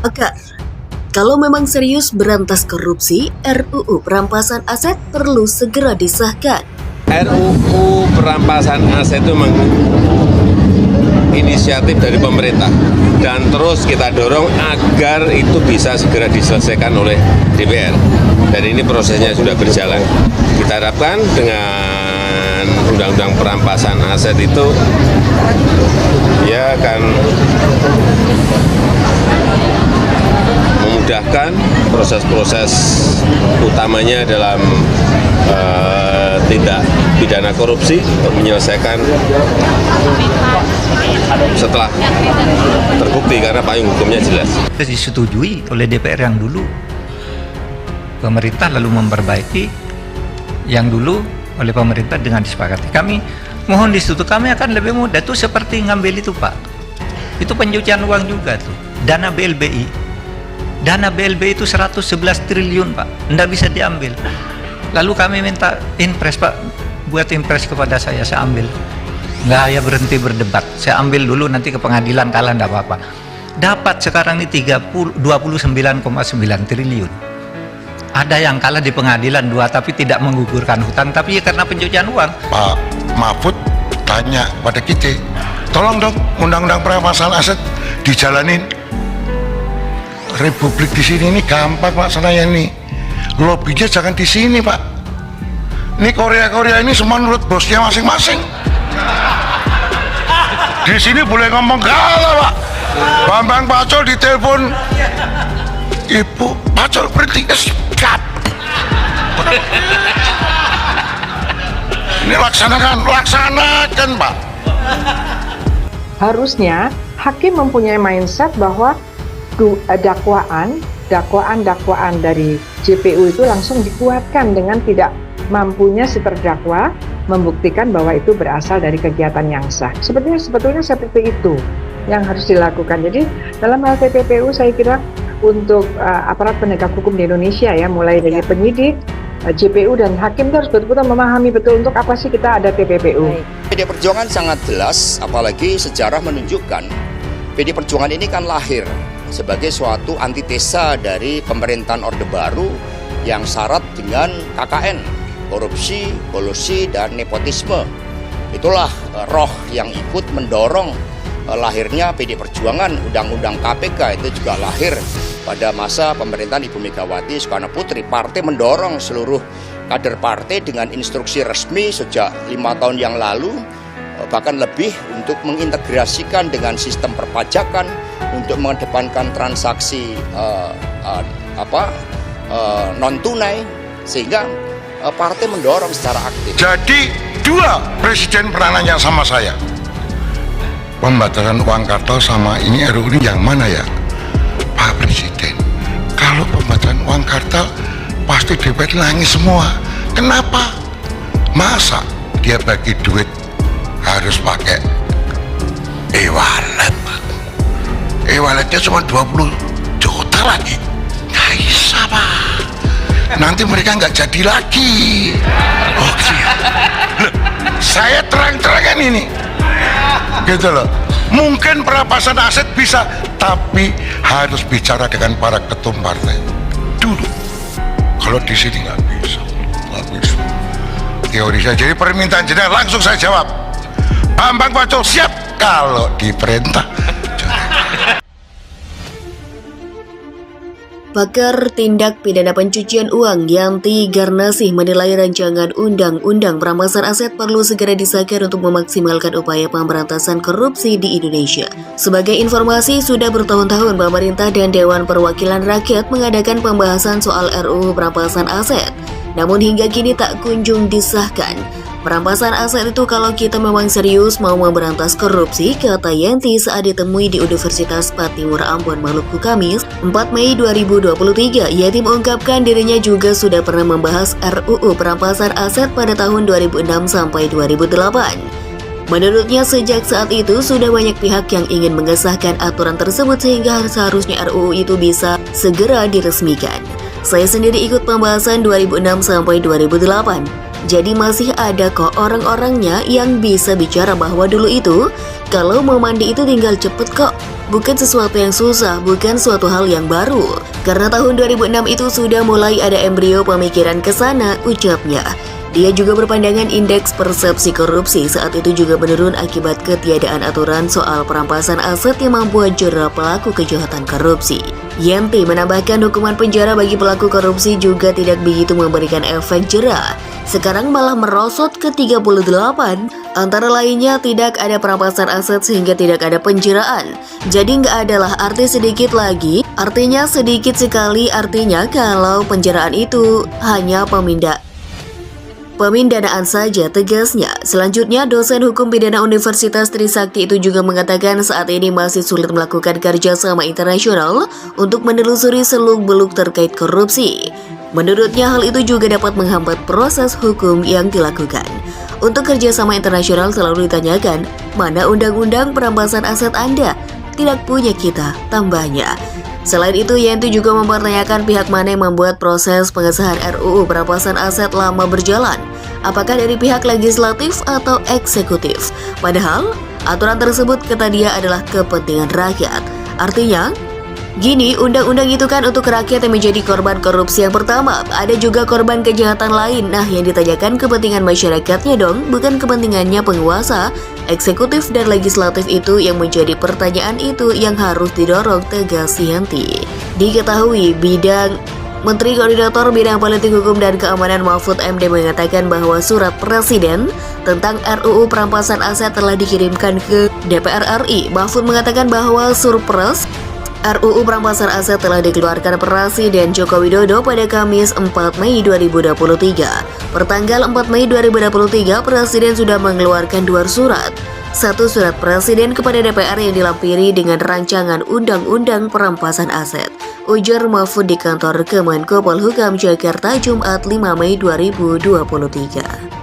Maka, kalau memang serius berantas korupsi, RUU perampasan aset perlu segera disahkan. RUU perampasan aset itu memang inisiatif dari pemerintah dan terus kita dorong agar itu bisa segera diselesaikan oleh DPR. Dan ini prosesnya sudah berjalan. Kita harapkan dengan undang-undang perampasan aset itu ya akan memudahkan proses-proses utamanya dalam tindak pidana korupsi untuk menyelesaikan setelah terbukti karena payung hukumnya jelas. Disetujui oleh DPR yang dulu, pemerintah lalu memperbaiki yang dulu oleh pemerintah dengan disepakati. Kami mohon disetujui, kami akan lebih mudah tuh seperti ngambil itu Pak. Itu pencucian uang juga tuh, dana BLBI. Dana BLBI itu 111 triliun Pak, nggak bisa diambil. Lalu kami minta impres Pak, buat impres kepada saya ambil. Nggak, ya berhenti berdebat, saya ambil dulu nanti ke pengadilan kalah nggak apa-apa. Dapat sekarang ini 29,9 triliun. Ada yang kalah di pengadilan 2 tapi tidak menggugurkan hutang, tapi ya karena pencucian uang. Pak Mahfud tanya pada kita, tolong dong undang-undang perampasan aset dijalanin. Republik di sini ini gampang Pak, saya ini lobbynya jangan di sini Pak. Ini Korea ini semua menurut bosnya masing-masing. Di sini boleh ngomong galah Pak. Bambang Pacul ditelepon, Ibu Pacul berhenti, siap. Ini laksanakan Pak. Harusnya hakim mempunyai mindset bahwa dakwaan dari JPU itu langsung dikuatkan dengan tidak mampunya si terdakwa membuktikan bahwa itu berasal dari kegiatan yang sah. Sebetulnya seperti itu yang harus dilakukan. Jadi dalam hal TPPU saya kira untuk aparat penegak hukum di Indonesia ya, mulai dari penyidik, JPU dan hakim itu harus betul-betul memahami betul untuk apa sih kita ada TPPU. PD Perjuangan sangat jelas, apalagi sejarah menunjukkan PD Perjuangan ini kan lahir sebagai suatu antitesa dari pemerintahan Orde Baru yang syarat dengan KKN, korupsi, kolusi, dan nepotisme. Itulah roh yang ikut mendorong lahirnya PD Perjuangan. Undang-undang KPK itu juga lahir pada masa pemerintahan Ibu Megawati Soekarno Putri. Partai mendorong seluruh kader partai dengan instruksi resmi sejak 5 tahun yang lalu, bahkan lebih, untuk mengintegrasikan dengan sistem perpajakan, untuk mengedepankan transaksi non tunai, sehingga partai mendorong secara aktif. Jadi 2 presiden pernah nanya sama saya, pembatalan uang kartal sama ini RUU ini yang mana ya Pak Presiden? Kalau pembatalan uang kartal pasti DPR nangis semua. Kenapa? Masa dia bagi duit harus pakai e-wallet? E-walletnya cuma 20 juta lagi, nggak bisa Pak. Nanti mereka nggak jadi lagi. Oke. Loh, saya terang-terangan ini gitu loh. Mungkin perampasan aset bisa, tapi harus bicara dengan para ketum partai dulu. Kalau di sini nggak bisa. Teori saya, jadi permintaan jenengan langsung saya jawab, Bambang Pacul siap kalau diperintah. Pakar tindak pidana pencucian uang Yanti Garnasih menilai rancangan undang-undang perampasan aset perlu segera disahkan untuk memaksimalkan upaya pemberantasan korupsi di Indonesia. Sebagai informasi, sudah bertahun-tahun pemerintah dan Dewan Perwakilan Rakyat mengadakan pembahasan soal RUU perampasan aset, namun hingga kini tak kunjung disahkan. Perampasan aset itu kalau kita memang serius mau memberantas korupsi, kata Yanti saat ditemui di Universitas Patimur Ambon, Maluku, Kamis, 4 Mei 2023. Yanti mengungkapkan dirinya juga sudah pernah membahas RUU perampasan aset pada tahun 2006 sampai 2008. Menurutnya sejak saat itu sudah banyak pihak yang ingin mengesahkan aturan tersebut sehingga seharusnya RUU itu bisa segera diresmikan. Saya sendiri ikut pembahasan 2006 sampai 2008. Jadi masih ada kok orang-orangnya yang bisa bicara bahwa dulu itu kalau mau mandi itu tinggal cepet kok. bukan sesuatu yang susah, bukan suatu hal yang baru. Karena tahun 2006 itu sudah mulai ada embrio pemikiran ke sana, ucapnya. Dia juga berpandangan indeks persepsi korupsi saat itu juga menurun akibat ketiadaan aturan soal perampasan aset yang mampu jerat pelaku kejahatan korupsi. Yanti menambahkan hukuman penjara bagi pelaku korupsi juga tidak begitu memberikan efek jera. Sekarang malah merosot ke 38, antara lainnya tidak ada perampasan aset sehingga tidak ada penjeraan. Jadi nggak adalah arti sedikit lagi, artinya sedikit sekali, artinya kalau penjeraan itu hanya pemindanaan saja, tegasnya. Selanjutnya, dosen hukum pidana Universitas Trisakti itu juga mengatakan saat ini masih sulit melakukan kerjasama internasional untuk menelusuri seluk-beluk terkait korupsi. Menurutnya, hal itu juga dapat menghambat proses hukum yang dilakukan. Untuk kerjasama internasional selalu ditanyakan, mana undang-undang perampasan aset Anda? Tidak punya kita, tambahnya. Selain itu, Yanti juga mempertanyakan pihak mana yang membuat proses pengesahan RUU perampasan aset lama berjalan. Apakah dari pihak legislatif atau eksekutif? Padahal, aturan tersebut kata dia adalah kepentingan rakyat. Artinya, gini, undang-undang itu kan untuk rakyat yang menjadi korban korupsi yang pertama. Ada juga korban kejahatan lain. Nah, yang ditanyakan kepentingan masyarakatnya dong, bukan kepentingannya penguasa. Eksekutif dan legislatif itu yang menjadi pertanyaan itu yang harus didorong, tegas Yanti. Diketahui Menteri Koordinator Bidang Politik Hukum dan Keamanan Mahfud MD mengatakan bahwa surat Presiden tentang RUU perampasan aset telah dikirimkan ke DPR RI. Mahfud mengatakan bahwa surpres RUU perampasan aset telah dikeluarkan Presiden Joko Widodo pada Kamis 4 Mei 2023. Pertanggal 4 Mei 2023, Presiden sudah mengeluarkan 2 surat. Satu surat Presiden kepada DPR yang dilampiri dengan rancangan Undang-Undang Perampasan Aset, ujar Mahfud di kantor Kemenko Polhukam Jakarta Jumat 5 Mei 2023.